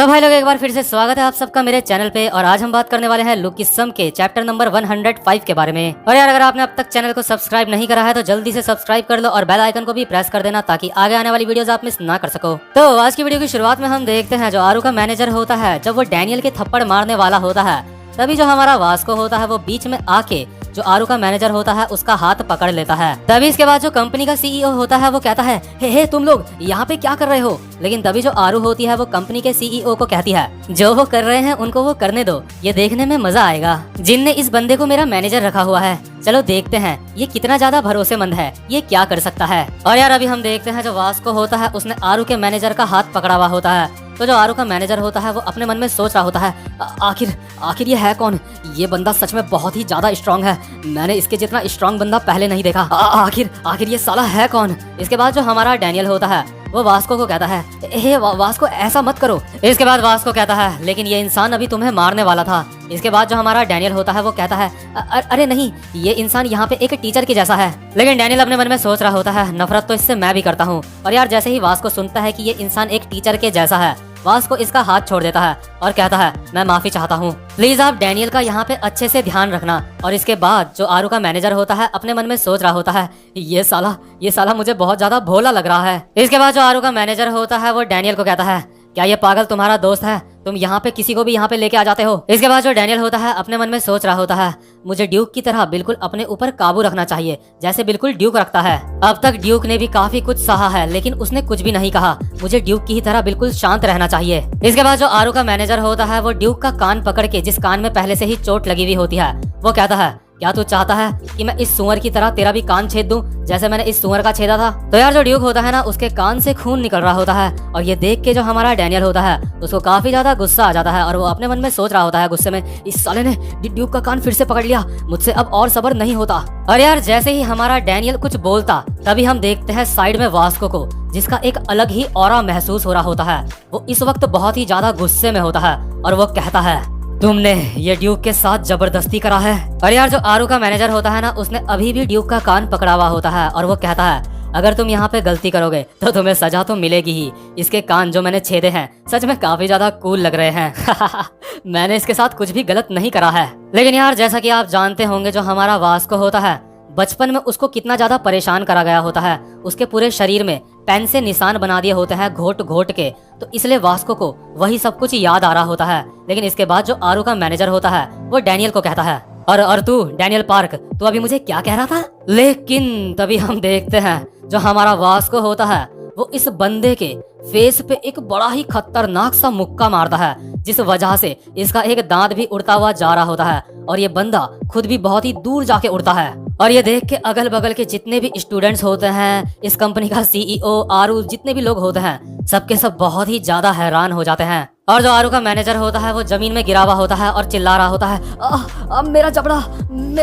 तो भाई लोग एक बार फिर से स्वागत है आप सबका मेरे चैनल पे। और आज हम बात करने वाले हैं लुक किस्म के चैप्टर नंबर 105 के बारे में। और यार अगर आपने अब तक चैनल को सब्सक्राइब नहीं करा है तो जल्दी से सब्सक्राइब कर लो और बेल आइकन को भी प्रेस कर देना ताकि आगे आने वाली वीडियोस आप मिस ना कर सको। तो आज की वीडियो की शुरुआत में हम देखते हैं जो आरू का मैनेजर होता है जब वो डैनियल के थप्पड़ मारने वाला होता है तभी जो हमारा वास्को होता है वो बीच में आके जो आरू का मैनेजर होता है उसका हाथ पकड़ लेता है। तभी इसके बाद जो कंपनी का सीईओ होता है वो कहता है हे तुम लोग यहाँ पे क्या कर रहे हो। लेकिन तभी जो आरू होती है वो कंपनी के सीईओ को कहती है जो वो कर रहे हैं उनको वो करने दो, ये देखने में मजा आएगा। जिनने इस बंदे को मेरा मैनेजर रखा हुआ है, चलो देखते हैं ये कितना ज्यादा भरोसेमंद है, ये क्या कर सकता है। और यार अभी हम देखते हैं जो वास्को होता है उसने आरू के मैनेजर का हाथ पकड़ा हुआ होता है। तो जो आरू का मैनेजर होता है वो अपने मन में सोच रहा होता है आखिर ये है कौन। ये बंदा सच में बहुत ही ज्यादा स्ट्रांग है, मैंने इसके जितना स्ट्रांग बंदा पहले नहीं देखा। आखिर ये साला है कौन। इसके बाद जो हमारा डैनियल होता है वो वास्को को कहता है हे वास्को ऐसा मत करो। इसके बाद वास्को कहता है लेकिन ये इंसान अभी तुम्हें मारने वाला था। इसके बाद जो हमारा डैनियल होता है वो कहता है अरे नहीं, ये इंसान यहाँ पे एक टीचर की जैसा है। लेकिन डैनियल अपने मन में सोच रहा होता है नफरत तो इससे मैं भी करता हूँ। और यार जैसे ही वास्को सुनता है कि ये इंसान एक टीचर के जैसा है, वास्को इसका हाथ छोड़ देता है और कहता है मैं माफी चाहता हूँ, प्लीज आप डैनियल का यहाँ पे अच्छे से ध्यान रखना। और इसके बाद जो आरू का मैनेजर होता है अपने मन में सोच रहा होता है ये साला मुझे बहुत ज्यादा भोला लग रहा है। इसके बाद जो आरू का मैनेजर होता है वो डैनियल को कहता है क्या ये पागल तुम्हारा दोस्त है, तुम यहाँ पे किसी को भी यहाँ पे लेके आ जाते हो। इसके बाद जो डैनियल होता है अपने मन में सोच रहा होता है मुझे ड्यूक की तरह बिल्कुल अपने ऊपर काबू रखना चाहिए जैसे बिल्कुल ड्यूक रखता है। अब तक ड्यूक ने भी काफी कुछ सहा है लेकिन उसने कुछ भी नहीं कहा, मुझे ड्यूक की ही तरह बिल्कुल शांत रहना चाहिए। इसके बाद जो आरू का मैनेजर होता है वो ड्यूक का कान पकड़ के, जिस कान में पहले से ही चोट लगी हुई होती है, वो कहता है क्या तू चाहता है कि मैं इस सुअर की तरह तेरा भी कान छेद दूं जैसे मैंने इस सुअर का छेदा था। तो यार जो ड्यूक होता है ना उसके कान से खून निकल रहा होता है और ये देख के जो हमारा डैनियल होता है उसको काफी ज्यादा गुस्सा आ जाता है और वो अपने मन में सोच रहा होता है गुस्से में इस साले ने ड्यूक का कान फिर से पकड़ लिया, मुझसे अब और सब्र नहीं होता। और यार जैसे ही हमारा डैनियल कुछ बोलता तभी हम देखते हैं साइड में वास्को को, जिसका एक अलग ही ऑरा महसूस हो रहा होता है। वो इस वक्त बहुत ही ज्यादा गुस्से में होता है और वो कहता है तुमने ये ड्यूक के साथ जबरदस्ती करा है। और यार जो आरू का मैनेजर होता है ना उसने अभी भी ड्यूक का कान पकड़ा हुआ होता है और वो कहता है अगर तुम यहाँ पे गलती करोगे तो तुम्हें सजा तो मिलेगी ही। इसके कान जो मैंने छेदे हैं सच में काफी ज्यादा कूल लग रहे हैं मैंने इसके साथ कुछ भी गलत नहीं करा है। लेकिन यार जैसा कि आप जानते होंगे जो हमारा वास्को होता है बचपन में उसको कितना ज्यादा परेशान करा गया होता है, उसके पूरे शरीर में पेन से निशान बना दिए होते हैं घोट घोट के, तो इसलिए वास्को को वही सब कुछ याद आ रहा होता है। लेकिन इसके बाद जो आरू का मैनेजर होता है वो डैनियल को कहता है और तू डैनियल पार्क तू अभी मुझे क्या कह रहा था। लेकिन तभी हम देखते हैं जो हमारा वास्को होता है वो इस बंदे के फेस पे एक बड़ा ही खतरनाक सा मुक्का मारता है जिस वजह से इसका एक दांत भी उड़ता हुआ जा रहा होता है और ये बंदा खुद भी बहुत ही दूर जाके उड़ता है। और ये देख के अगल बगल के जितने भी स्टूडेंट्स होते हैं, इस कंपनी का सीईओ आरू, जितने भी लोग होते हैं सबके सब बहुत ही ज्यादा हैरान हो जाते हैं। और जो आरू का मैनेजर होता है वो जमीन में गिरा हुआ होता है और चिल्ला रहा होता है मेरा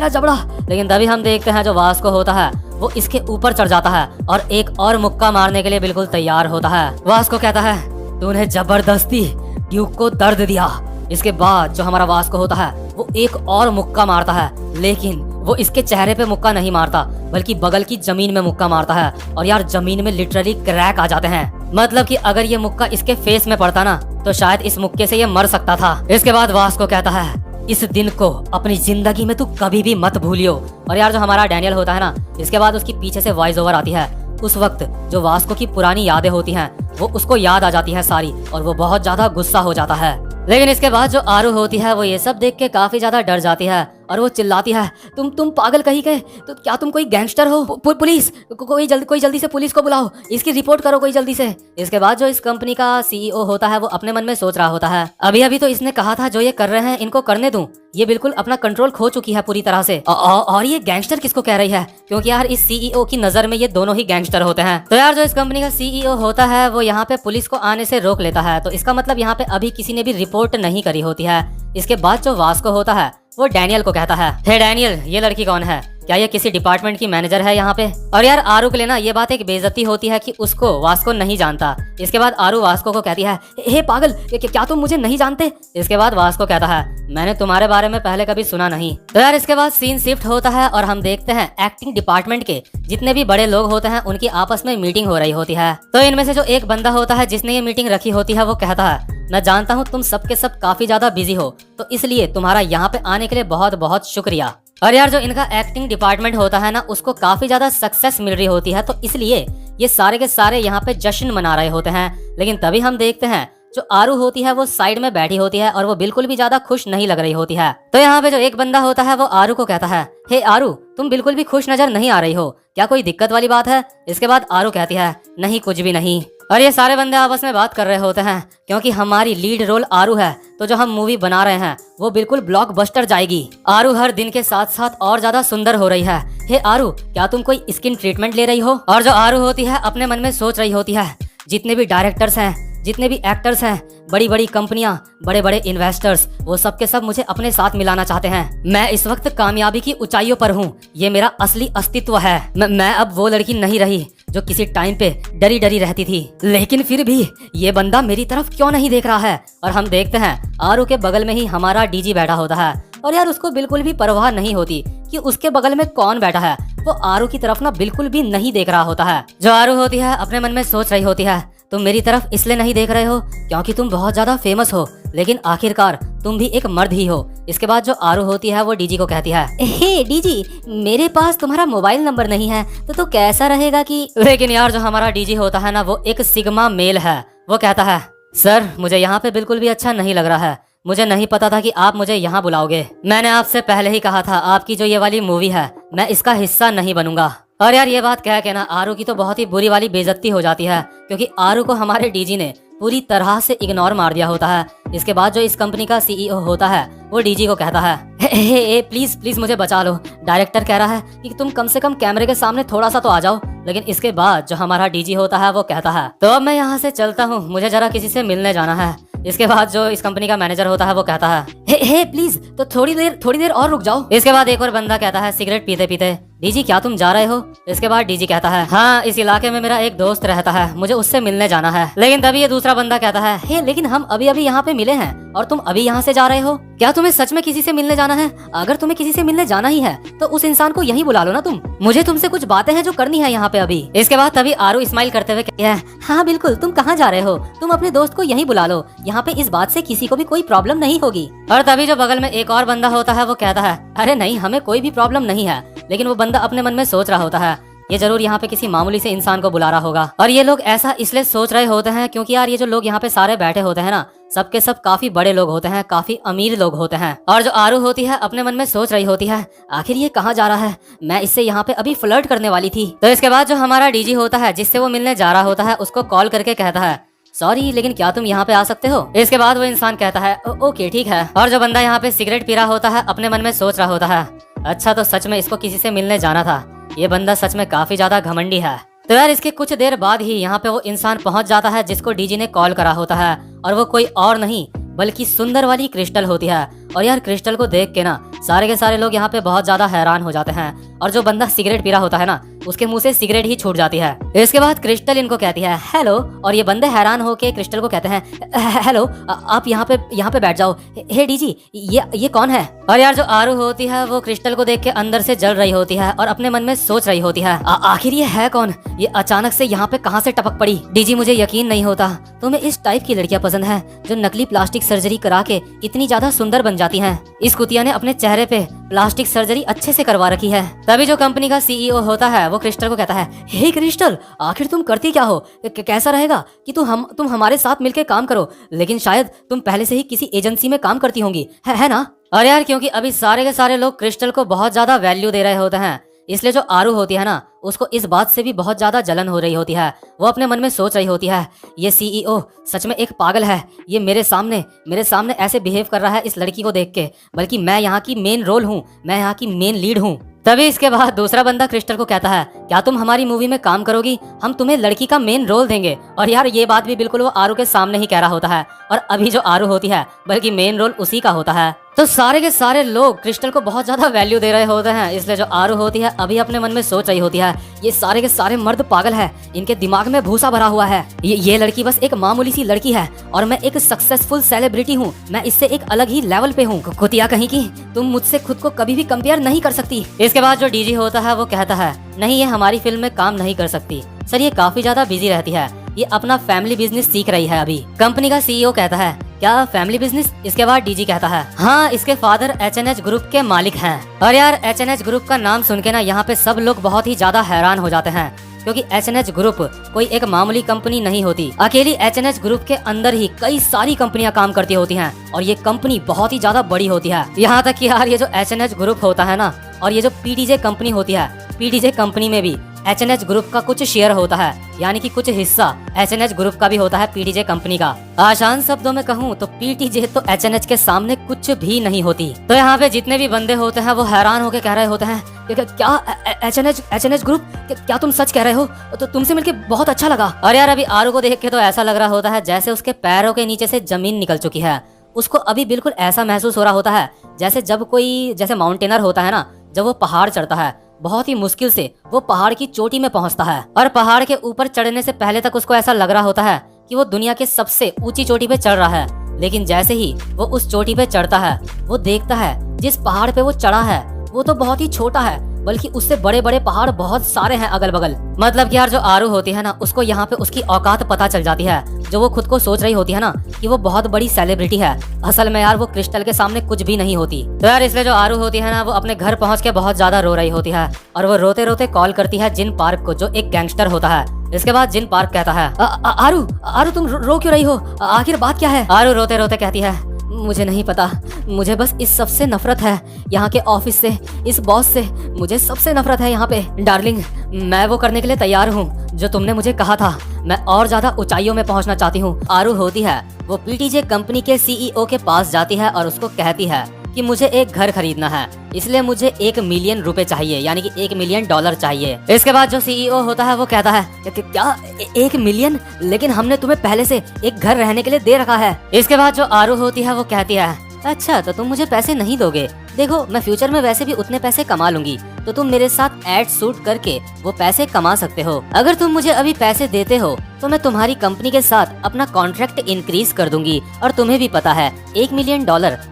जबड़ा। लेकिन तभी हम देखते हैं जो वास्को होता है वो इसके ऊपर चढ़ जाता है और एक और मुक्का मारने के लिए बिल्कुल तैयार होता है। वास्को कहता है तूने जबरदस्ती ड्यूक को दर्द दिया। इसके बाद जो हमारा वास्को होता है वो एक और मुक्का मारता है, लेकिन वो इसके चेहरे पे मुक्का नहीं मारता बल्कि बगल की जमीन में मुक्का मारता है। और यार जमीन में लिटरली क्रैक आ जाते हैं, मतलब कि अगर ये मुक्का इसके फेस में पड़ता ना तो शायद इस मुक्के से ये मर सकता था। इसके बाद वास्को कहता है इस दिन को अपनी जिंदगी में तू कभी भी मत भूलियो। और यार जो हमारा डैनियल होता है ना इसके बाद उसकी पीछे से वॉइस ओवर आती है। उस वक्त जो वास्को की पुरानी यादें होती हैं वो उसको याद आ जाती है सारी और वो बहुत ज्यादा गुस्सा हो जाता है। लेकिन इसके बाद जो आरू होती है वो ये सब देख के काफी ज्यादा डर जाती है और वो चिल्लाती है तुम पागल कहीं के, तो क्या तुम कोई गैंगस्टर हो। पुलिस कोई जल्दी से पुलिस को बुलाओ, इसकी रिपोर्ट करो कोई जल्दी से। इसके बाद जो इस कंपनी का सीईओ होता है वो अपने मन में सोच रहा होता है अभी तो इसने कहा था जो ये कर रहे हैं इनको करने दूं, ये बिल्कुल अपना कंट्रोल खो चुकी है पूरी तरह से। और ये गैंगस्टर किसको कह रही है, क्योंकि यार इस सीईओ की नजर में ये दोनों ही गैंगस्टर होते हैं। तो यार जो इस कंपनी का सीईओ होता है वो यहाँ पे पुलिस को आने से रोक लेता है, तो इसका मतलब यहाँ पे अभी किसी ने भी रिपोर्ट नहीं करी होती है। इसके बाद जो वास्को होता है वो डैनियल को कहता है हे डैनियल ये लड़की कौन है, क्या ये किसी डिपार्टमेंट की मैनेजर है यहाँ पे? और यार आरू के लिए ना ये बात एक बेइज्जती होती है कि उसको वास्को नहीं जानता। इसके बाद आरू वास्को को कहती है, हे पागल, क्या तुम मुझे नहीं जानते? इसके बाद वास्को कहता है, मैंने तुम्हारे बारे में पहले कभी सुना नहीं। तो यार इसके बाद सीन शिफ्ट होता है और हम देखते हैं एक्टिंग डिपार्टमेंट के जितने भी बड़े लोग होते हैं उनकी आपस में मीटिंग हो रही होती है। तो इनमें से जो एक बंदा होता है जिसने ये मीटिंग रखी होती है वो कहता है, मैं जानता हूँ तुम सबके सब काफी ज्यादा बिजी हो, तो इसलिए तुम्हारा यहाँ पे आने के लिए बहुत बहुत शुक्रिया। और यार जो इनका एक्टिंग डिपार्टमेंट होता है ना उसको काफी ज्यादा सक्सेस मिल रही होती है, तो इसलिए ये सारे के सारे यहाँ पे जश्न मना रहे होते हैं। लेकिन तभी हम देखते हैं जो आरू होती है वो साइड में बैठी होती है और वो बिल्कुल भी ज्यादा खुश नहीं लग रही होती है। तो यहाँ पे जो एक बंदा होता है वो आरू को कहता है, हे आरू, तुम बिल्कुल भी खुश नजर नहीं आ रही हो, क्या कोई दिक्कत वाली बात है? इसके बाद आरू कहती है, नहीं कुछ भी नहीं। और ये सारे बंदे आपस में बात कर रहे होते हैं क्योंकि हमारी लीड रोल आरू है, तो जो हम मूवी बना रहे हैं वो बिल्कुल ब्लॉकबस्टर जाएगी। आरू हर दिन के साथ साथ और ज्यादा सुंदर हो रही है। हे आरू, क्या तुम कोई स्किन ट्रीटमेंट ले रही हो? और जो आरू होती है अपने मन में सोच रही होती है, जितने भी डायरेक्टर्स हैं, जितने भी एक्टर्स हैं, बड़ी बड़ी कंपनियां, बड़े बड़े इन्वेस्टर्स, वो सब के सब मुझे अपने साथ मिलाना चाहते हैं। मैं इस वक्त कामयाबी की ऊंचाइयों पर हूँ, ये मेरा असली अस्तित्व है। मैं अब वो लड़की नहीं रही जो किसी टाइम पे डरी डरी रहती थी। लेकिन फिर भी ये बंदा मेरी तरफ क्यों नहीं देख रहा है? और हम देखते हैं आरू के बगल में ही हमारा डीजी बैठा होता है और यार उसको बिल्कुल भी परवाह नहीं होती कि उसके बगल में कौन बैठा है। वो आरू की तरफ ना बिल्कुल भी नहीं देख रहा होता है। जो आरू होती है अपने मन में सोच रही होती है, तुम मेरी तरफ इसलिए नहीं देख रहे हो क्योंकि तुम बहुत ज्यादा फेमस हो, लेकिन आखिरकार तुम भी एक मर्द ही हो। इसके बाद जो आरू होती है वो डीजी को कहती है, हे डीजी, मेरे पास तुम्हारा मोबाइल नंबर नहीं है तो कैसा रहेगा कि। लेकिन यार जो हमारा डीजी होता है ना वो एक सिग्मा मेल है। वो कहता है, सर मुझे यहाँ पे बिल्कुल भी अच्छा नहीं लग रहा है, मुझे नहीं पता था कि आप मुझे यहाँ बुलाओगे। मैंने आपसे पहले ही कहा था आपकी जो ये वाली मूवी है मैं इसका हिस्सा नहीं बनूंगा। और यार ये बात कह के ना आरू की तो बहुत ही बुरी वाली बेइज्जती हो जाती है क्योंकि आरू को हमारे डीजी ने पूरी तरह से इग्नोर मार दिया होता है। इसके बाद जो इस कंपनी का सीईओ होता है वो डीजी को कहता है, हे प्लीज प्लीज मुझे बचा लो, डायरेक्टर कह रहा है कि तुम कम से कम कैमरे के सामने थोड़ा सा तो आ जाओ। लेकिन इसके बाद जो हमारा डीजी होता है वो कहता है, तो अब मैं यहाँ से चलता हूँ, मुझे जरा किसी से मिलने जाना है। इसके बाद जो इस कंपनी का मैनेजर होता है वो कहता है, हे प्लीज तो थोड़ी देर और रुक जाओ। इसके बाद एक और बंदा कहता है सिगरेट पीते पीते, डीजी क्या तुम जा रहे हो? इसके बाद डीजी कहता है, हाँ इस इलाके में मेरा एक दोस्त रहता है, मुझे उससे मिलने जाना है। लेकिन तभी ये दूसरा बंदा कहता है, हे लेकिन हम अभी अभी यहाँ पे मिले हैं और तुम अभी यहाँ से जा रहे हो, क्या तुम्हें सच में किसी से मिलने जाना है? अगर तुम्हें किसी से मिलने जाना ही है तो उस इंसान को यहीं बुला लो ना तुम, मुझे तुमसे कुछ बातें हैं जो करनी है यहाँ पे अभी। इसके बाद तभी आरू स्माइल करते हुए कहती है, हाँ बिल्कुल, तुम कहाँ जा रहे हो? तुम अपने दोस्त को यहीं बुला लो, यहाँ पे इस बात से किसी को भी कोई प्रॉब्लम नहीं होगी। और तभी जो बगल में एक और बंदा होता है वो कहता है, अरे नहीं हमें कोई भी प्रॉब्लम नहीं है। लेकिन वो बंदा अपने मन में सोच रहा होता है, ये जरूर यहाँ पे किसी मामूली से इंसान को बुला रहा होगा। और ये लोग ऐसा इसलिए सोच रहे होते हैं क्योंकि यार ये जो लोग यहाँ पे सारे बैठे होते हैं ना सबके सब काफी बड़े लोग होते हैं, काफी अमीर लोग होते हैं। और जो आरू होती है अपने मन में सोच रही होती है, आखिर ये कहाँ जा रहा है, मैं इससे यहाँ पे अभी फ्लर्ट करने वाली थी। तो इसके बाद जो हमारा डीजी होता है जिससे वो मिलने जा रहा होता है उसको कॉल करके कहता है, सॉरी लेकिन क्या तुम यहाँ पे आ सकते हो? इसके बाद वो इंसान कहता है, ओके ठीक है। और जो बंदा यहाँ पे सिगरेट पी रहा होता है अपने मन में सोच रहा होता है, अच्छा तो सच में इसको किसी से मिलने जाना था, ये बंदा सच में काफी ज्यादा घमंडी है। तो यार इसके कुछ देर बाद ही यहाँ पे वो इंसान पहुंच जाता है जिसको डीजी ने कॉल करा होता है और वो कोई और नहीं बल्कि सुंदर वाली क्रिस्टल होती है। और यार क्रिस्टल को देख के ना सारे के सारे लोग यहाँ पे बहुत ज्यादा हैरान हो जाते हैं और जो बंदा सिगरेट पी रहा होता है ना उसके मुंह से सिगरेट ही छूट जाती है। इसके बाद क्रिस्टल इनको कहती है हेलो, और ये बंदे हैरान होके क्रिस्टल को कहते हैं हेलो आप यहाँ पे बैठ जाओ। हे डीजी ये कौन है? और यार जो आरू होती है वो क्रिस्टल को देख के अंदर से जल रही होती है और अपने मन में सोच रही होती है, आखिर ये है कौन, ये अचानक से यहाँ पे कहाँ से टपक पड़ी? डीजी मुझे यकीन नहीं होता तुम्हें इस टाइप की लड़कियां पसंद है जो नकली प्लास्टिक सर्जरी करा के इतनी ज्यादा सुंदर बन जाती हैं। इस कुतिया ने अपने चेहरे पे प्लास्टिक सर्जरी अच्छे से करवा रखी है। तभी जो कंपनी का सीईओ होता है वो क्रिस्टल को कहता है, हे क्रिस्टल आखिर तुम करती क्या हो? कैसा रहेगा कि तुम हमारे साथ मिलकर काम करो, लेकिन शायद तुम पहले से ही किसी एजेंसी में काम करती होंगी, है ना? और यार क्योंकि अभी सारे के सारे लोग क्रिस्टल को बहुत ज्यादा वैल्यू दे रहे होते हैं इसलिए जो आरू होती है ना उसको इस बात से भी बहुत ज्यादा जलन हो रही होती है। वो अपने मन में सोच रही होती है, ये सीईओ सच में एक पागल है, ये मेरे सामने ऐसे बिहेव कर रहा है इस लड़की को देख के, बल्कि मैं यहाँ की मेन रोल हूँ, मैं यहाँ की मेन लीड हूँ। तभी इसके बाद दूसरा बंदा क्रिस्टल को कहता है, क्या तुम हमारी मूवी में काम करोगी? हम तुम्हें लड़की का मेन रोल देंगे। और यार ये बात भी बिल्कुल वो आरू के सामने ही कह रहा होता है और अभी जो आरू होती है बल्कि मेन रोल उसी का होता है। तो सारे के सारे लोग क्रिस्टल को बहुत ज्यादा वैल्यू दे रहे होते हैं। इसलिए जो आरू होती है अभी अपने मन में सोच रही होती है, ये सारे के सारे मर्द पागल है, इनके दिमाग में भूसा भरा हुआ है। ये लड़की बस एक मामूली सी लड़की है और मैं एक सक्सेसफुल सेलिब्रिटी हूँ, मैं इससे एक अलग ही लेवल पे हूँ। कुतिया कहीं की, तुम मुझसे खुद को कभी भी कंपेयर नहीं कर सकती। इसके बाद जो डीजी होता है वो कहता है, नहीं ये हमारी फिल्म में काम नहीं कर सकती सर, ये काफी ज्यादा बिजी रहती है, ये अपना फैमिली बिजनेस सीख रही है अभी। कंपनी का सीईओ कहता है, क्या फैमिली बिजनेस? इसके बाद डीजी कहता है, हाँ इसके फादर एचएनएच ग्रुप के मालिक हैं। और यार एचएनएच ग्रुप का नाम सुन के ना यहाँ पे सब लोग बहुत ही ज्यादा हैरान हो जाते हैं, क्योंकि एचएनएच ग्रुप कोई एक मामूली कंपनी नहीं होती। अकेली एचएनएच ग्रुप के अंदर ही कई सारी कंपनियां काम करती होती हैं और ये कंपनी बहुत ही ज्यादा बड़ी होती है। यहाँ तक कि यार ये जो एचएनएच ग्रुप होता है ना और ये जो पीटीजे कंपनी होती है, पीटीजे कंपनी में भी एचएनएच ग्रुप का कुछ शेयर होता है, यानी कि कुछ हिस्सा एचएनएच ग्रुप का भी होता है पीटीजे कंपनी का। आसान शब्दों में कहूँ तो पीटीजे तो एचएनएच के सामने कुछ भी नहीं होती। तो यहाँ पे जितने भी बंदे होते हैं वो हैरान होकर कह रहे होते हैं, क्या एचएनएच ग्रुप, क्या तुम सच कह रहे हो? तो तुमसे मिलके बहुत अच्छा लगा। और यार अभी आरू को देख के तो ऐसा लग रहा होता है जैसे उसके पैरों के नीचे से जमीन निकल चुकी है। उसको अभी बिल्कुल ऐसा महसूस हो रहा होता है जैसे जब कोई जैसे माउंटेनर होता है ना, जब वो पहाड़ चढ़ता है, बहुत ही मुश्किल से वो पहाड़ की चोटी में पहुंचता है और पहाड़ के ऊपर चढ़ने से पहले तक उसको ऐसा लग रहा होता है कि वो दुनिया के सबसे ऊंची चोटी पे चढ़ रहा है। लेकिन जैसे ही वो उस चोटी पे चढ़ता है, वो देखता है जिस पहाड़ पे वो चढ़ा है वो तो बहुत ही छोटा है, बल्कि उससे बड़े बड़े पहाड़ बहुत सारे हैं अगल बगल। मतलब कि यार जो आरू होती है ना, उसको यहाँ पे उसकी औकात पता चल जाती है। जो वो खुद को सोच रही होती है ना कि वो बहुत बड़ी सेलिब्रिटी है, असल में यार वो क्रिस्टल के सामने कुछ भी नहीं होती। तो यार इसलिए जो आरू होती है ना, वो अपने घर पहुँच के बहुत ज्यादा रो रही होती है और वो रोते रोते कॉल करती है जिन पार्क को, जो एक गैंगस्टर होता है। इसके बाद जिन पार्क कहता है, आरू तुम रो क्यों रही हो, आखिर बात क्या है? आरू रोते रोते कहती है, मुझे नहीं पता, मुझे बस इस सबसे नफरत है, यहाँ के ऑफिस से, इस बॉस से मुझे सबसे नफरत है यहाँ पे। डार्लिंग मैं वो करने के लिए तैयार हूँ जो तुमने मुझे कहा था, मैं और ज्यादा ऊंचाइयों में पहुँचना चाहती हूँ। आरू होती है वो पीटीजे कंपनी के सीईओ के पास जाती है और उसको कहती है कि मुझे एक घर खरीदना है, इसलिए मुझे 1 मिलियन रुपए चाहिए, यानी कि $1 मिलियन चाहिए। इसके बाद जो सीईओ होता है वो कहता है, क्या 1 मिलियन? लेकिन हमने तुम्हें पहले से एक घर रहने के लिए दे रखा है। इसके बाद जो आरू होती है वो कहती है, अच्छा तो तुम मुझे पैसे नहीं दोगे? देखो मैं फ्यूचर में वैसे भी उतने पैसे कमा लूंगी, तो तुम मेरे साथ एड शूट करके वो पैसे कमा सकते हो। अगर तुम मुझे अभी पैसे देते हो तो मैं तुम्हारी कंपनी के साथ अपना कॉन्ट्रैक्ट इंक्रीज कर दूंगी और तुम्हें भी पता है $1 मिलियन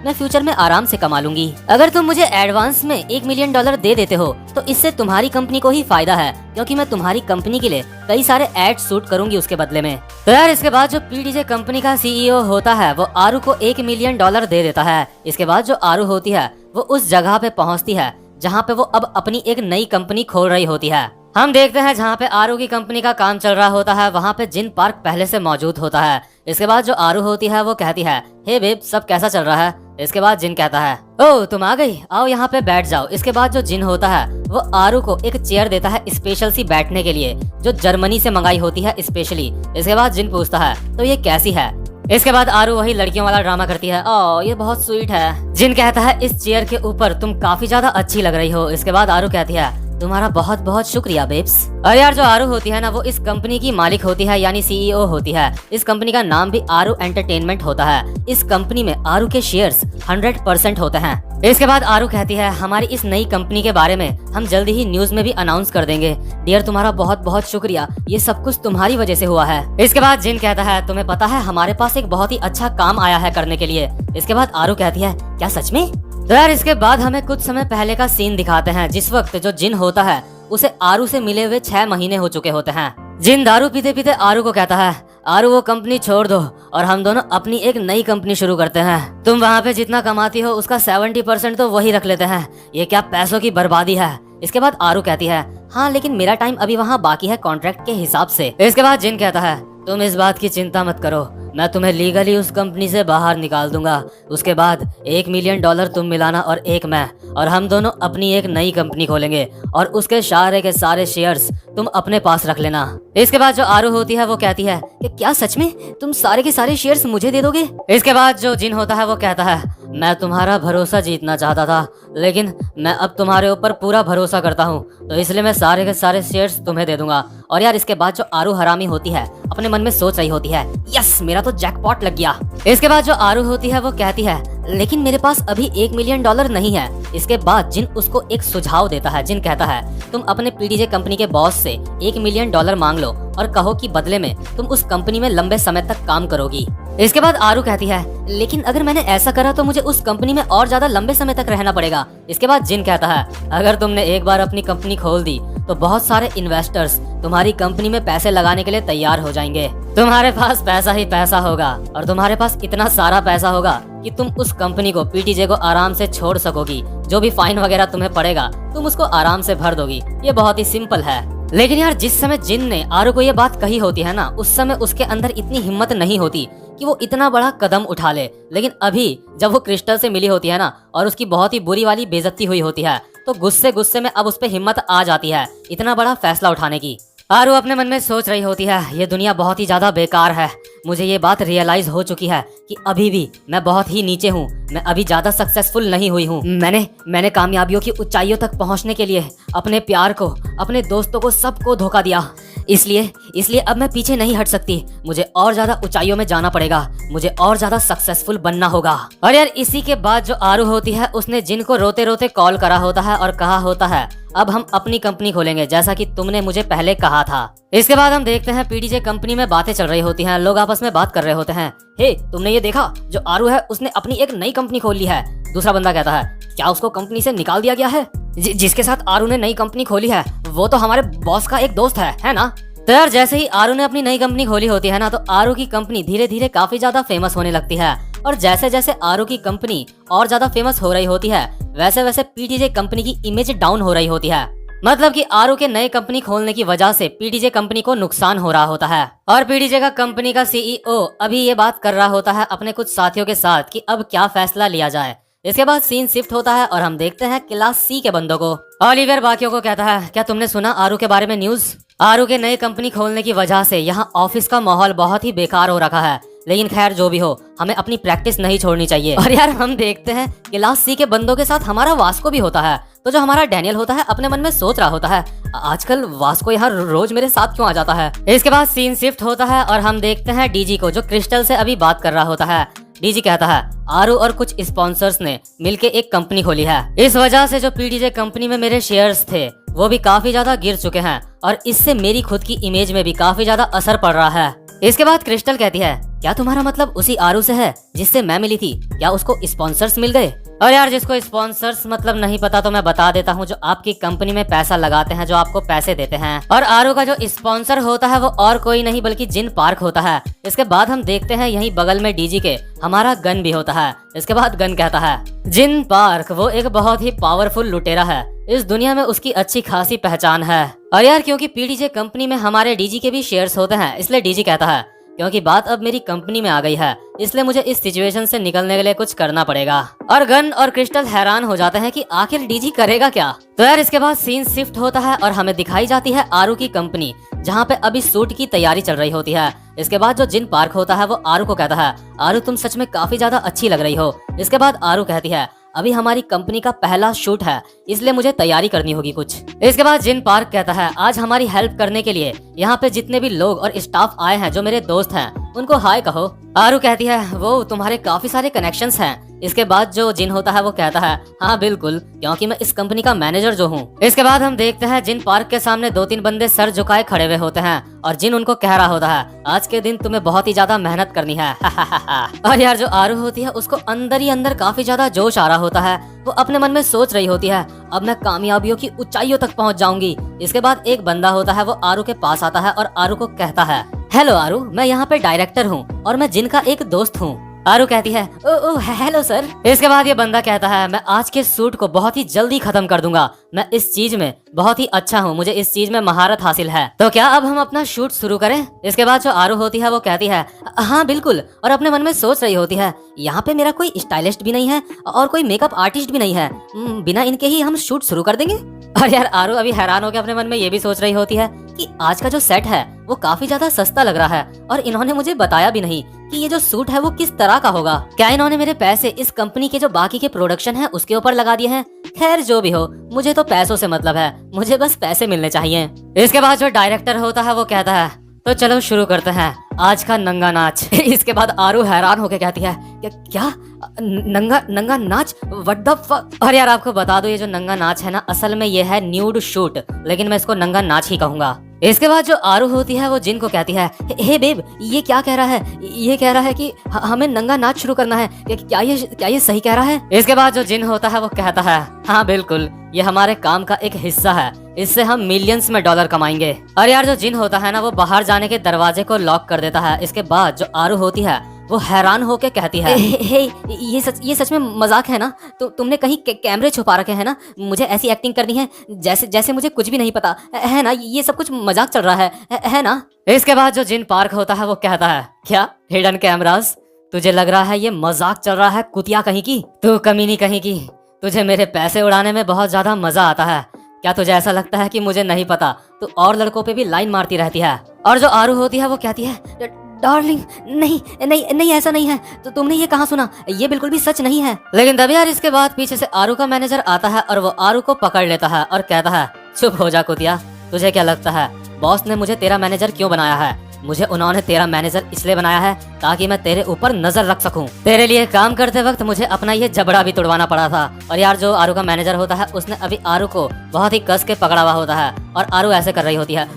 मैं फ्यूचर में आराम से कमा लूंगी। अगर तुम मुझे एडवांस में $1 मिलियन दे देते हो तो इससे तुम्हारी कंपनी को ही फायदा है, क्योंकि मैं तुम्हारी कंपनी के लिए कई सारे एड शूट करूंगी उसके बदले में। तो यार इसके बाद जो पीटीजे कंपनी का सीईओ होता है वो आरू को $1 मिलियन दे देता है। इसके बाद जो आरू होती है वो उस जगह पे पहुंचती है जहां पे वो अब अपनी एक नई कंपनी खोल रही होती है। हम देखते हैं जहां पे आरू की कंपनी का काम चल रहा होता है, वहां पे जिन पार्क पहले से मौजूद होता है। इसके बाद जो आरू होती है वो कहती है, हे बेब सब कैसा चल रहा है? इसके बाद जिन कहता है, ओह तुम आ गई, आओ यहाँ पे बैठ जाओ। इसके बाद जो जिन होता है वो आरू को एक चेयर देता है स्पेशल सी बैठने के लिए, जो जर्मनी से मंगाई होती है स्पेशली। इसके बाद जिन पूछता है, तो ये कैसी है? इसके बाद आरू वही लड़कियों वाला ड्रामा करती है, ओह ये बहुत स्वीट है। जिन कहता है, इस चेयर के ऊपर तुम काफी ज्यादा अच्छी लग रही हो। इसके बाद आरू कहती है, तुम्हारा बहुत बहुत शुक्रिया बेब्स। और यार जो आरू होती है ना, वो इस कंपनी की मालिक होती है, यानी सीईओ होती है। इस कंपनी का नाम भी आरू एंटरटेनमेंट होता है। इस कंपनी में आरू के शेयर्स 100% होते हैं। इसके बाद आरू कहती है, हमारी इस नई कंपनी के बारे में हम जल्दी ही न्यूज में भी अनाउंस कर देंगे। डियर तुम्हारा बहुत बहुत शुक्रिया, ये सब कुछ तुम्हारी वजह से हुआ है। इसके बाद जिन कहता है, तुम्हें पता है हमारे पास एक बहुत ही अच्छा काम आया है करने के लिए। इसके बाद आरू कहती है, क्या सच में? तो यार इसके बाद हमें कुछ समय पहले का सीन दिखाते हैं, जिस वक्त जो जिन होता है उसे आरू से मिले हुए 6 महीने हो चुके होते हैं। जिन दारू पीते पीते आरू को कहता है, आरू वो कंपनी छोड़ दो और हम दोनों अपनी एक नई कंपनी शुरू करते हैं। तुम वहाँ पे जितना कमाती हो उसका 70% तो वही रख लेते हैं। ये क्या पैसों की बर्बादी है। इसके बाद आरू कहती है, हाँ लेकिन मेरा टाइम अभी वहाँ बाकी है कॉन्ट्रैक्ट के हिसाब से। इसके बाद जिन कहता है, तुम इस बात की चिंता मत करो, मैं तुम्हें लीगली उस कंपनी से बाहर निकाल दूंगा। उसके बाद $1 मिलियन तुम मिलाना और एक मैं, और हम दोनों अपनी एक नई कंपनी खोलेंगे और उसके सारे के सारे शेयर्स तुम अपने पास रख लेना। इसके बाद जो आरू होती है वो कहती है कि क्या सच में तुम सारे के सारे शेयर्स मुझे दे दोगे? इसके बाद जो जिन होता है वो कहता है, मैं तुम्हारा भरोसा जीतना चाहता था, लेकिन मैं अब तुम्हारे ऊपर पूरा भरोसा करता हूँ, तो इसलिए मैं सारे के सारे शेयर्स तुम्हें दे दूंगा। और यार इसके बाद जो आरू हरामी होती है अपने मन में सोच रही होती है, यस मेरा तो जैकपॉट लग गया। इसके बाद जो आरू होती है वो कहती है, लेकिन मेरे पास अभी $1 मिलियन नहीं है। इसके बाद जिन उसको एक सुझाव देता है। जिन कहता है तुम अपने पीडीजे कंपनी के बॉस से $1 मिलियन मांग लो और कहो कि बदले में तुम उस कंपनी में लंबे समय तक काम करोगी। इसके बाद आरू कहती है लेकिन अगर मैंने ऐसा करा तो मुझे उस कंपनी में और ज्यादा लंबे समय तक रहना पड़ेगा। इसके बाद जिन कहता है अगर तुमने एक बार अपनी कंपनी खोल दी तो बहुत सारे इन्वेस्टर्स तुम्हारी कंपनी में पैसे लगाने के लिए तैयार हो जाएंगे। तुम्हारे पास पैसा ही पैसा होगा और तुम्हारे पास इतना सारा पैसा होगा कि तुम उस कंपनी को पीटीजे को आराम से छोड़ सकोगी। जो भी फाइन वगैरह तुम्हें पड़ेगा तुम उसको आराम से भर दोगी। ये बहुत ही सिंपल है। लेकिन यार जिस समय जिन ने आरू को ये बात कही होती है ना, उस समय उसके अंदर इतनी हिम्मत नहीं होती कि वो इतना बड़ा कदम उठा ले। लेकिन अभी जब वो क्रिस्टल से मिली होती है ना और उसकी बहुत ही बुरी वाली बेइज्जती हुई होती है तो गुस्से में अब उस पे हिम्मत आ जाती है इतना बड़ा फैसला उठाने की। आरू अपने मन में सोच रही होती है ये दुनिया बहुत ही ज्यादा बेकार है। मुझे ये बात रियलाइज हो चुकी है कि अभी भी मैं बहुत ही नीचे हूँ। मैं अभी ज्यादा सक्सेसफुल नहीं हुई हूँ। मैंने कामयाबियों की ऊंचाइयों तक पहुँचने के लिए अपने प्यार को, अपने दोस्तों को, सबको धोखा दिया। इसलिए अब मैं पीछे नहीं हट सकती। मुझे और ज्यादा ऊंचाइयों में जाना पड़ेगा। मुझे और ज्यादा सक्सेसफुल बनना होगा। और यार इसी के बाद जो आरू होती है उसने जिन को रोते रोते कॉल करा होता है और कहा होता है अब हम अपनी कंपनी खोलेंगे जैसा कि तुमने मुझे पहले कहा था। इसके बाद हम देखते हैं पीडीजे कंपनी में बातें चल रही होती हैं। लोग आपस में बात कर रहे होते हैं। हे तुमने ये देखा जो आरू है उसने अपनी एक नई कंपनी खोल ली है। दूसरा बंदा कहता है क्या उसको कंपनी से निकाल दिया गया है? जिसके साथ आरू ने नई कंपनी खोली है वो तो हमारे बॉस का एक दोस्त है ना? तो यार जैसे ही आरू ने अपनी नई कंपनी खोली होती है ना तो आरू की कंपनी धीरे धीरे काफी ज्यादा फेमस होने लगती है। और जैसे जैसे आरू की कंपनी और ज्यादा फेमस हो रही होती है वैसे वैसे पीडीजे कंपनी की इमेज डाउन हो रही होती है। मतलब कि आरू के नए कंपनी खोलने की वजह से पीडीजे कंपनी को नुकसान हो रहा होता है। और पीडीजे का कंपनी का सीईओ अभी ये बात कर रहा होता है अपने कुछ साथियों के साथ कि अब क्या फैसला लिया जाए। इसके बाद सीन शिफ्ट होता है और हम देखते हैं क्लास सी के बंदों को। ओलिवर बाकियों को कहता है क्या तुमने सुना आरू के बारे में न्यूज? आरू के नई कंपनी खोलने की वजह से यहाँ ऑफिस का माहौल बहुत ही बेकार हो रखा है। लेकिन खैर जो भी हो हमें अपनी प्रैक्टिस नहीं छोड़नी चाहिए। और यार हम देखते हैं क्लास सी के बंदों के साथ हमारा वास्को भी होता है। तो जो हमारा डैनियल होता है अपने मन में सोच रहा होता है आजकल वास्को यहाँ रोज मेरे साथ क्यों आ जाता है। इसके बाद सीन शिफ्ट होता है और हम देखते हैं डीजी को जो क्रिस्टल से अभी बात कर रहा होता है। डीजी कहता है आरू और कुछ स्पॉन्सर्स ने मिलके एक कंपनी खोली है। इस वजह से जो पीडीजे कंपनी में मेरे शेयर्स थे वो भी काफी ज्यादा गिर चुके हैं और इससे मेरी खुद की इमेज में भी काफी ज्यादा असर पड़ रहा है। इसके बाद क्रिस्टल कहती है क्या तुम्हारा मतलब उसी आरू से है जिससे मैं मिली थी? क्या उसको स्पॉन्सर्स मिल गए? और यार जिसको स्पॉन्सर्स मतलब नहीं पता तो मैं बता देता हूँ, जो आपकी कंपनी में पैसा लगाते हैं, जो आपको पैसे देते हैं। और आरू का जो स्पॉन्सर होता है वो और कोई नहीं बल्कि जिन पार्क होता है। इसके बाद हम देखते हैं यहीं बगल में डीजी के हमारा गन भी होता है। इसके बाद गन कहता है जिन पार्क वो एक बहुत ही पावरफुल लुटेरा है। इस दुनिया में उसकी अच्छी खासी पहचान है। और यार क्योंकि पीडीजे कंपनी में हमारे डीजी के भी शेयर्स होते हैं इसलिए डीजी कहता है क्योंकि बात अब मेरी कंपनी में आ गई है इसलिए मुझे इस सिचुएशन से निकलने के लिए कुछ करना पड़ेगा। और गन और क्रिस्टल हैरान हो जाते हैं कि आखिर डीजी करेगा क्या। तो यार इसके बाद सीन शिफ्ट होता है और हमें दिखाई जाती है आरू की कंपनी जहाँ पे अभी शूट की तैयारी चल रही होती है। इसके बाद जो जिन पार्क होता है वो आरू को कहता है आरू तुम सच में काफी ज्यादा अच्छी लग रही हो। इसके बाद आरू कहती है अभी हमारी कंपनी का पहला शूट है इसलिए मुझे तैयारी करनी होगी कुछ। इसके बाद जिन पार्क कहता है आज हमारी हेल्प करने के लिए यहाँ पे जितने भी लोग और स्टाफ आए हैं जो मेरे दोस्त हैं उनको हाय कहो। आरू कहती है वो तुम्हारे काफी सारे कनेक्शंस हैं। इसके बाद जो जिन होता है वो कहता है हाँ बिल्कुल क्योंकि मैं इस कंपनी का मैनेजर जो हूँ। इसके बाद हम देखते हैं जिन पार्क के सामने 2-3 बंदे सर झुकाए खड़े हुए होते हैं और जिन उनको कह रहा होता है आज के दिन तुम्हें बहुत ही ज्यादा मेहनत करनी है। और यार जो आरू होती है उसको अंदर ही अंदर काफी ज्यादा जोश आ रहा होता है। वो अपने मन में सोच रही होती है अब मैं कामयाबियों की ऊंचाइयों तक पहुंच जाऊंगी। इसके बाद एक बंदा होता है वो आरू के पास आता है और आरू को कहता है हेलो आरू, मैं यहाँ पे डायरेक्टर हूँ और मैं जिन का एक दोस्त हूँ। आरू कहती है ओ हेलो सर। इसके बाद ये बंदा कहता है मैं आज के शूट को बहुत ही जल्दी खत्म कर दूंगा। मैं इस चीज में बहुत ही अच्छा हूँ, मुझे इस चीज में महारत हासिल है। तो क्या अब हम अपना शूट शुरू करें? इसके बाद जो आरू होती है वो कहती है हाँ बिल्कुल। और अपने मन में सोच रही होती है यहाँ पे मेरा कोई स्टाइलिस्ट भी नहीं है और कोई मेकअप आर्टिस्ट भी नहीं है, बिना इनके ही हम शूट शुरू कर देंगे। और यार आरू अभी हैरान होकर अपने मन में ये भी सोच रही होती है कि आज का जो सेट है वो काफी ज्यादा सस्ता लग रहा है और इन्होंने मुझे बताया भी नहीं कि ये जो सूट है वो किस तरह का होगा। क्या इन्होंने मेरे पैसे इस कंपनी के जो बाकी के प्रोडक्शन है उसके ऊपर लगा दिए हैं? खैर जो भी हो मुझे तो पैसों से मतलब है, मुझे बस पैसे मिलने चाहिए। इसके बाद जो डायरेक्टर होता है वो कहता है तो चलो शुरू करते हैं आज का नंगा नाच। इसके बाद आरू हैरान होके कहती है क्या नंगा नंगा नाच, व्हाट द फक। और यार आपको बता दो, ये जो नंगा नाच है ना, असल में ये है न्यूड शूट, लेकिन मैं इसको नंगा नाच ही कहूंगा। इसके बाद जो आरू होती है वो जिन को कहती है, हे बेब, ये क्या कह रहा है? ये कह रहा है कि हमें नंगा नाच शुरू करना है, क्या ये सही कह रहा है? इसके बाद जो जिन होता है वो कहता है, हाँ बिल्कुल, ये हमारे काम का एक हिस्सा है, इससे हम मिलियंस में डॉलर कमाएंगे। और यार जो जिन होता है ना, वो बाहर जाने के दरवाजे को लॉक कर देता है। इसके बाद जो आरू होती है वो हैरान होके कहती है, हे ये सच में मजाक है ना? तुमने कहीं कैमरे छुपा रखे हैं ना? मुझे ऐसी एक्टिंग करनी है जैसे मुझे कुछ भी नहीं पता है ना? ये सब कुछ मजाक चल रहा है ना? इसके बाद जो जिन पार्क होता है वो कहता है, क्या हिडन कैमरास? तुझे लग रहा है ये मजाक चल रहा है, कुतिया कहीं की? तू कमीनी कहीं की, तुझे मेरे पैसे उड़ाने में बहुत ज्यादा मजा आता है। क्या तुझे ऐसा लगता है कि मुझे नहीं पता? तू और लड़कों पे भी लाइन मारती रहती है। और जो आरू होती है वो कहती है, डार्लिंग, नहीं ऐसा नहीं है। तो तुमने ये कहाँ सुना? ये बिल्कुल भी सच नहीं है। लेकिन तभी यार इसके बाद पीछे से आरू का मैनेजर आता है और वो आरू को पकड़ लेता है और कहता है, चुप हो जा कुतिया, तुझे क्या लगता है बॉस ने मुझे तेरा मैनेजर क्यों बनाया है? मुझे उन्होंने तेरा मैनेजर इसलिए बनाया है ताकि मैं तेरे ऊपर नजर रख सकूं। तेरे लिए काम करते वक्त मुझे अपना ये जबड़ा भी तुड़वाना पड़ा था। और यार जो आरू का मैनेजर होता है उसने अभी आरू को बहुत ही कस के पकड़ा हुआ होता है और आरू ऐसे कर रही होती है,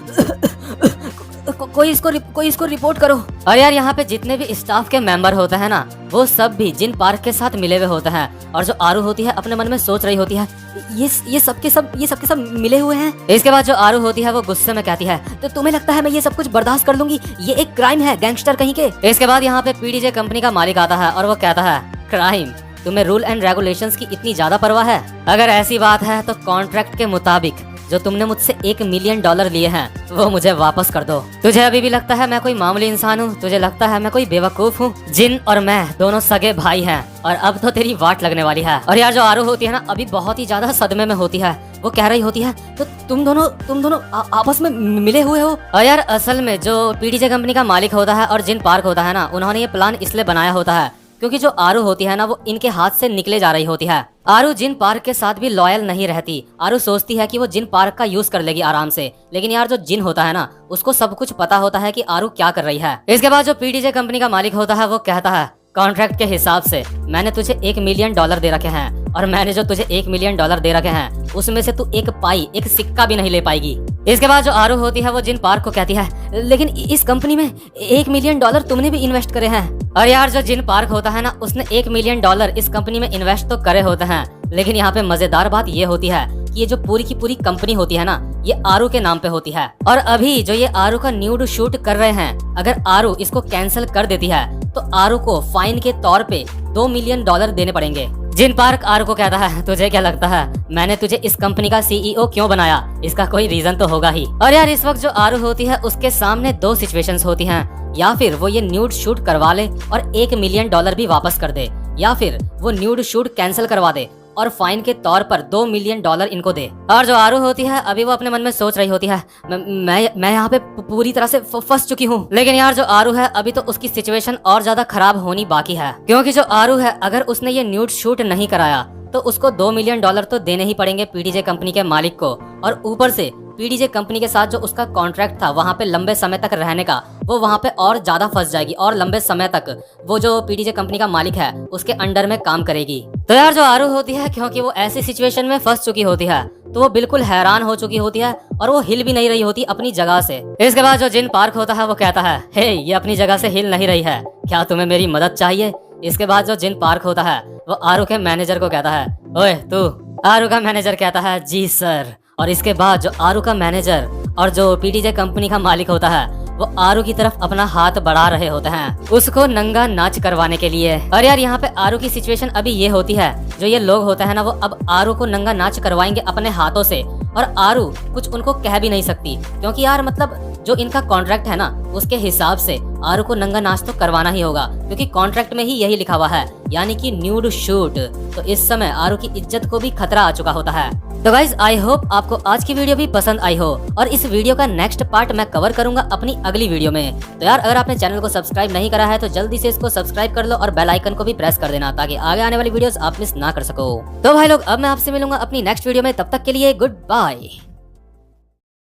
कोई इसको रिपोर्ट करो। और यार यहाँ पे जितने भी स्टाफ के मेंबर होते हैं ना, वो सब भी जिन पार्क के साथ मिले हुए होते हैं। और जो आरू होती है अपने मन में सोच रही होती है, ये सबके सब मिले हुए हैं। इसके बाद जो आरू होती है वो गुस्से में कहती है, तो तुम्हें लगता है मैं ये सब कुछ बर्दाश्त कर लूंगी? ये एक क्राइम है, गैंगस्टर कहीं के। इसके बाद यहाँ पे पीडीजे कंपनी का मालिक आता है और वो कहता है, क्राइम? तुम्हें रूल एंड रेगुलेशंस की इतनी ज्यादा परवाह है? अगर ऐसी बात है तो कॉन्ट्रैक्ट के मुताबिक जो तुमने मुझसे $1 मिलियन लिए हैं वो मुझे वापस कर दो। तुझे अभी भी लगता है मैं कोई मामूली इंसान हूँ? तुझे लगता है मैं कोई बेवकूफ हूँ? जिन और मैं दोनों सगे भाई हैं और अब तो तेरी वाट लगने वाली है। और यार जो आरू होती है ना, अभी बहुत ही ज्यादा सदमे में होती है। वो कह रही होती है, तो तुम दोनों आपस में मिले हुए हो? और यार असल में जो पीडीजे कंपनी का मालिक होता है और जिन पार्क होता है ना, उन्होंने ये प्लान इसलिए बनाया होता है क्योंकि जो आरू होती है ना, वो इनके हाथ से निकले जा रही होती है। आरू जिन पार्क के साथ भी लॉयल नहीं रहती। आरू सोचती है कि वो जिन पार्क का यूज कर लेगी आराम से, लेकिन यार जो जिन होता है ना, उसको सब कुछ पता होता है कि आरू क्या कर रही है। इसके बाद जो पीडीजे कंपनी का मालिक होता है वो कहता है, कॉन्ट्रैक्ट के हिसाब से मैंने तुझे $1 मिलियन दे रखे हैं और मैंने जो तुझे $1 मिलियन दे रखे हैं उसमें से तू एक सिक्का भी नहीं ले पाएगी। इसके बाद जो आरू होती है वो जिन पार्क को कहती है, लेकिन इस कंपनी में $1 मिलियन तुमने भी इन्वेस्ट करे हैं। और यार जो जिन पार्क होता है ना, उसने $1 मिलियन इस कंपनी में इन्वेस्ट तो करे होते हैं, लेकिन यहाँ पे मजेदार बात ये होती है कि ये जो पूरी की पूरी कंपनी होती है ना, ये आरू के नाम पे होती है। और अभी जो ये आरू का न्यूड शूट कर रहे हैं, अगर आरू इसको कैंसिल कर देती है तो आरू को फाइन के तौर पे $2 मिलियन देने पड़ेंगे। जिन पार्क आरू को कहता है, तुझे क्या लगता है मैंने तुझे इस कंपनी का सीईओ क्यों बनाया? इसका कोई रीजन तो होगा ही। और यार इस वक्त जो आरू होती है उसके सामने दो सिचुएशंस होती हैं, या फिर वो ये न्यूड शूट करवा ले और $1 मिलियन भी वापस कर दे, या फिर वो न्यूड शूट कैंसिल करवा दे और फाइन के तौर पर $2 मिलियन इनको दे। और जो आरू होती है अभी वो अपने मन में सोच रही होती है, मैं यहाँ पे पूरी तरह से फंस चुकी हूँ। लेकिन यार जो आरू है अभी तो उसकी सिचुएशन और ज्यादा खराब होनी बाकी है, क्योंकि जो आरू है अगर उसने ये न्यूड शूट नहीं कराया तो उसको $2 मिलियन तो देने ही पड़ेंगे पीडीजे कंपनी के मालिक को। और ऊपर से पीडीजे कंपनी के साथ जो उसका कॉन्ट्रैक्ट था वहाँ पे लंबे समय तक रहने का, वो वहाँ पे और ज्यादा फंस जाएगी और लंबे समय तक वो जो पीडीजे कंपनी का मालिक है उसके अंडर में काम करेगी। तो यार जो आरू होती है, क्योंकि वो ऐसी सिचुएशन में फंस चुकी होती है, तो वो बिल्कुल हैरान हो चुकी होती है और वो हिल भी नहीं रही होती अपनी जगह से। इसके बाद जो जिन पार्क होता है वो कहता है, हे ये अपनी जगह से हिल नहीं रही है, क्या तुम्हें मेरी मदद चाहिए? इसके बाद जो जिन पार्क होता है वो आरू के मैनेजर को कहता है, ओए तू। आरू का मैनेजर कहता है, जी सर। और इसके बाद जो आरू का मैनेजर और जो पीडीजे कंपनी का मालिक होता है वो आरू की तरफ अपना हाथ बढ़ा रहे होते हैं उसको नंगा नाच करवाने के लिए। और यार यहाँ पे आरू की सिचुएशन अभी ये होती है, जो ये लोग होते हैं ना, वो अब आरू को नंगा नाच करवाएंगे अपने हाथों से, और आरू कुछ उनको कह भी नहीं सकती, क्योंकि यार मतलब जो इनका कॉन्ट्रैक्ट है ना, उसके हिसाब से आरू को नंगा नाच तो करवाना ही होगा, क्योंकि कॉन्ट्रैक्ट में ही यही लिखा हुआ है, यानी कि न्यूड शूट। तो इस समय आरू की इज्जत को भी खतरा आ चुका होता है। तो गाइज आई होप आपको आज की वीडियो भी पसंद आई हो, और इस वीडियो का नेक्स्ट पार्ट मैं कवर करूंगा अपनी अगली वीडियो में। तो यार अगर आपने चैनल को सब्सक्राइब नहीं करा है तो जल्दी से इसको सब्सक्राइब कर लो और बेल आइकन को भी प्रेस कर देना, ताकि आगे आने वाली वीडियोस आप मिस ना कर सको। तो भाई लोग अब मैं आपसे मिलूंगा अपनी नेक्स्ट वीडियो में, तब तक के लिए गुड बाय।